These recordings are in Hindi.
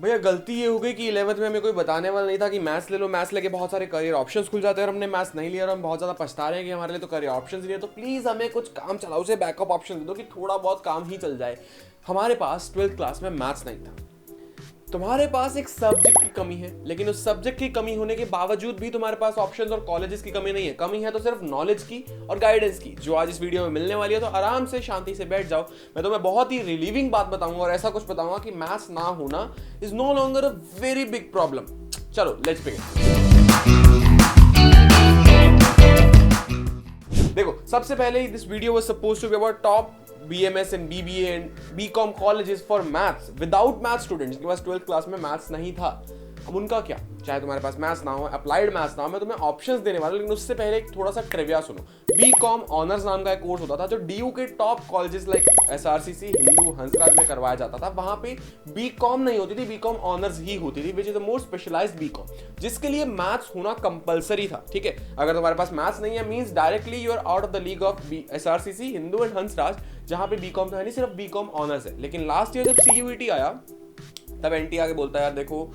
भैया गलती ये हो गई कि 11th में हमें कोई बताने वाला नहीं था कि मैथ्स ले लो, मैथ्स लेके बहुत सारे करियर ऑप्शंस खुल जाते हैं और हमने मैथ्स नहीं लिया और हम बहुत ज़्यादा पछता रहे हैं कि हमारे लिए तो करियर ऑप्शंस नहीं है। तो प्लीज़ हमें कुछ काम चलाओ से बैकअप ऑप्शन दे दो कि थोड़ा बहुत काम ही चल जाए। हमारे पास 12th क्लास में मैथ्स नहीं था, तुम्हारे पास एक सब्जेक्ट की कमी है, लेकिन उस सब्जेक्ट की कमी होने के बावजूद भी तुम्हारे पास ऑप्शंस और कॉलेजेस की कमी नहीं है। कमी है तो सिर्फ नॉलेज की और गाइडेंस की, जो आज इस वीडियो में मिलने वाली है। तो आराम से शांति से बैठ जाओ, मैं तुम्हें बहुत ही रिलीविंग बात बताऊंगा और ऐसा कुछ बताऊंगा कि मैथ्स ना होना is no longer a very big problem. चलो लेट्स बिगिन। देखो, सबसे पहले this video was supposed to be about top BMS and BBA and BCom colleges for maths without maths students जिनके पास 12th क्लास में मैथ्स नहीं था। अब उनका क्या, चाहे तुम्हारे पास मैथ्स ना हो, अप्लाइड मैथ्स ना हो, मैं तुम्हें ऑप्शंस देने वाला हूं, लेकिन उससे पहले एक थोड़ा सा ट्रिविया सुनो। बीकॉम ऑनर्स नाम का एक कोर्स होता था जो डीयू के top colleges like SRCC, Hindu, Hansraj में करवाया जाता था। वहां पे बीकॉम नहीं होती थी, बीकॉम ऑनर्स ही होती थी, which is the more specialised BCom, जिसके लिए मैथ्स होना कंपलसरी था। ठीक है, अगर तुम्हारे पास मैथ्स नहीं है means directly you are out of the league of SRCC, Hindu and Hansraj, जहां पे बीकॉम तो है नहीं, सिर्फ बीकॉम ऑनर्स है। लेकिन लास्ट ईयर जब CUET आया तब NT आके बोलता है यार देखो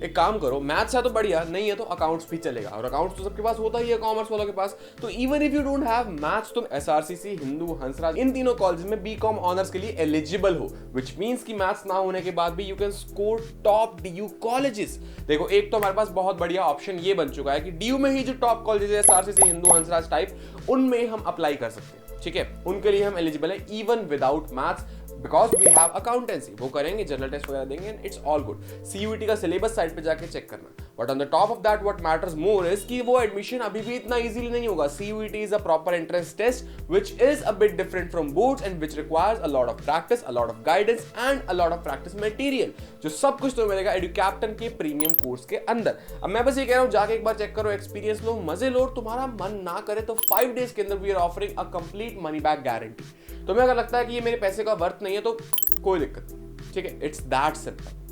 एक काम करो, मैथ्स है तो बढ़िया, नहीं है तो अकाउंट्स भी चलेगा, और अकाउंट्स तो सबके पास होता ही है कॉमर्स वालों के पास। तो even if you don't have maths, तुम SRCC, हिंदू, हंसराज इन तीनों कॉलेज में बीकॉम ऑनर्स के लिए एलिजिबल हो, विच मींस कि मैथ्स ना होने के बाद भी you can score top DU colleges. देखो, एक तो हमारे पास बहुत बढ़िया ऑप्शन ये बन चुका है कि DU में ही जो टॉप कॉलेजेस है SRCC, हिंदू, हंसराज टाइप, उनमें हम अप्लाई कर सकते हैं। ठीक है, उनके लिए हम एलिजिबल है even without maths, because we have accountancy. वो करेंगे, जनरल टेस्ट वगैरह देंगे, and it's all good. CUET का सिलेबस साइट पे जाके चेक करना। But on the top of that what matters more is कि वो एडमिशन अभी भी इतना इजीली नहीं होगा। CUET is a proper entrance test which is a bit different from boards and which requires a lot of practice, a lot of guidance and a lot of practice material, जो सब कुछ तो मिलेगा एडुकैप्टन के प्रीमियम कोर्स के अंदर। अब मैं बस ये कह रहा हूं, जाके एक बार चेक करो, एक्सपीरियंस लो, मजे लो। तुम्हारा मन ना करे तो 5 डेज के अंदर we are offering a complete money back guarantee. तुम्हें अगर लगता है कि ये मेरे पैसे का वर्थ नहीं है तो कोई दिक्कत नहीं, ठीक है, it's that simple.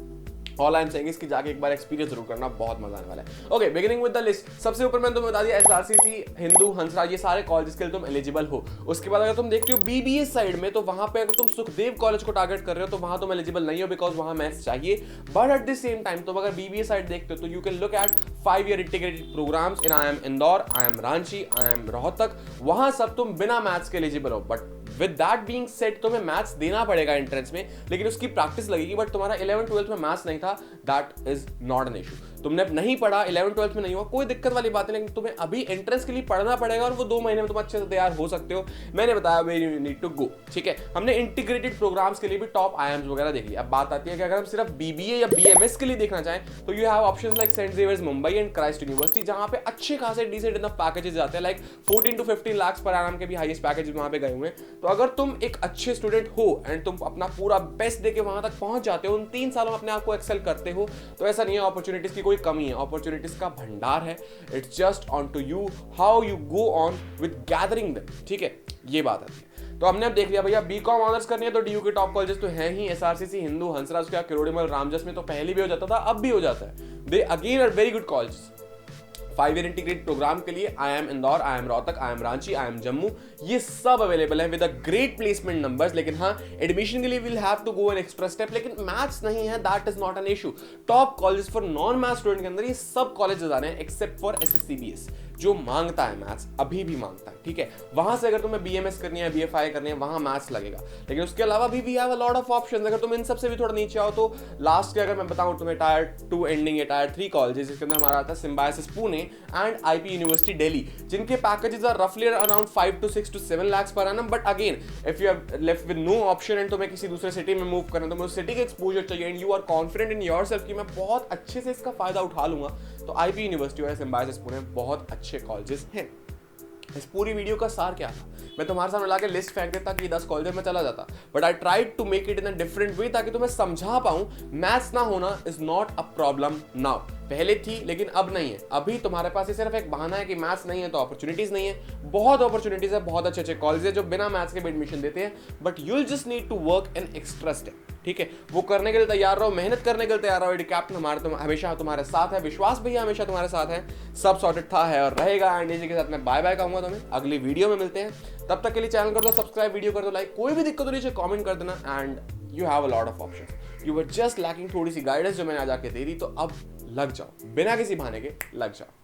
All I am saying is कि जाके एक बार एक्सपीरियंस जरूर करना, बहुत मजा आने वाला है। Okay, beginning with the list. सबसे ऊपर मैंने तुम्हें बता दिया SRCC, हिंदू, हंसराज, ये सारे कॉलेजेस के लिए तुम एलिजिबल हो। उसके बाद अगर तुम देखते हो BBA साइड में, तो वहां पे अगर तुम सुखदेव कॉलेज को टारगेट कर रहे हो तो वहां तुम एलिजिबल नहीं हो, बिकॉज वहां मैथ्स चाहिए। But at the same time तुम अगर BBA साइड देखते हो तो you can look at 5-year integrated programmes in IIM Indore, IIM Ranchi, IIM Rohtak. वहां सब तुम बिना मैथ्स के एलिजिबल हो। But with that being said, तुम्हें मैथ्स देना पड़ेगा एंट्रेंस में, लेकिन उसकी प्रैक्टिस लगेगी। बट तुम्हारा 11th-12th में मैथ्स नहीं था, that is not an issue. तुमने नहीं पढ़ा, 11th-12th में नहीं हुआ, कोई दिक्कत वाली बात है, लेकिन तुम्हें अभी एंट्रेंस के लिए पढ़ना पड़ेगा और वो 2 महीने में तुम अच्छे से तैयार हो सकते हो। मैंने बताया where you need to go. ठीक है, हमने इंटीग्रेटेड प्रोग्राम्स के लिए भी टॉप IIMs वगैरह देख लिया। अब बात आती है कि अगर हम सिर्फ BBA या BMS के लिए देखना चाहें तो you have options like saint Xavier's Mumbai and Christ university, जहां पे अच्छे खासे डिसेंट इनफ पैकेजेस आते हैं, like 14 to 15 lakh per annum के भी हाईएस्ट पैकेजेस वहां पे गए हुए हैं। तो अगर तुम एक अच्छे स्टूडेंट हो एंड तुम अपना पूरा बेस्ट देके वहां तक पहुंच जाते हो, उन 3 सालों में अपने आप को एक्सेल करते हो, तो ऐसा नहीं है अपॉर्चुनिटीज की कोई कमी है, अपॉर्चुनिटीज का भंडार है। It's just on to you how you go on with gathering them. ठीक है, ये बात है। तो हमने अब देख लिया भैया, बीकॉम ऑनर्स करनी है तो DU के टॉप कॉलेजेस तो हैं ही, SRCC, हिंदू, हंसराज, क्या किरोड़ीमल, रामजस में तो पहले भी हो जाता था, अब भी हो जाता है। They again are very good colleges. 5-year integrated programme के लिए IIM Indore, IIM Rohtak, IIM Ranchi, IIM Jammu, ये सब अवेलेबल है with a great placement numbers. लेकिन हाँ, एडमिशन के लिए will have to go an extra step, लेकिन मैथ्स नहीं है, that is not an issue. Top colleges for non maths student के अंदर ये सब कॉलेजेस आ रहे हैं एक्सेप्ट फॉर SSCBS, जो मांगता है मैथ्स, अभी भी मांगता है। ठीक है, वहां से अगर तुम्हें BMS करनी है, BFI करनी है, वहां मैथ्स लगेगा। लेकिन उसके अलावा भी we have a lot of options. अगर तुम इन सबसे भी थोड़ा नीचे आओ तो लास्ट के अगर मैं बताऊं तुम्हें, Tier 2 एंडिंग है, Tier 3 कॉलेजेस, जिसके अंदर हमारा आता है Symbiosis Pune and IP university Delhi, जिनके पैकेजेस आर रफली अराउंड 5 to 6 to 7 lakhs पर annum. But again if you have left with no option and तुम्हें किसी दूसरे सिटी में मूव करना है, तो उस सिटी का एक्सपोजर चाहिए and you are confident in yourself कि मैं बहुत अच्छे से इसका फायदा उठा लूंगा, तो IP यूनिवर्सिटी और सिम्बायोसिस पुणे बहुत अच्छे कॉलेजेस हैं। इस पूरी वीडियो का सार क्या था? मैं तुम्हारे सामने लाके लिस्ट फेंक देता कि 10 कॉलेज में चला जाता, but I tried to make it in a different way ताकि तुम्हें समझा पाऊं मैथ्स ना होना is not a problem now. पहले थी लेकिन अब नहीं है। अभी तुम्हारे पास ये सिर्फ एक बहाना है कि मैथ्स नहीं है तो अपॉर्चुनिटीज नहीं है। बहुत अपॉर्चुनिटीज है, बहुत अच्छे अच्छे कॉलेज है जो बिना मैथ्स के भी एडमिशन देते हैं, but you will just need to work an extra step. ठीक है, वो करने के लिए तैयार रहो, मेहनत करने के लिए तैयार रहो। कैप्टन हमेशा तुम्हारे साथ है, विश्वास भैया हमेशा तुम्हारे साथ है, सब सॉर्टेड था, है और रहेगा। एंड इसी के साथ मैं बाय बाय कहूंगा, तुम्हें अगली वीडियो में मिलते हैं। तब तक के लिए चैनल कर दो सब्सक्राइब, वीडियो कर दो लाइक, कोई भी दिक्कत हो नीचे कमेंट कर देना, and you have a lot of options. You were just lacking थोड़ी सी गाइडेंस जो मैंने आज आके दे दी, तो अब लग जाओ, बिना किसी बहाने के लग जाओ।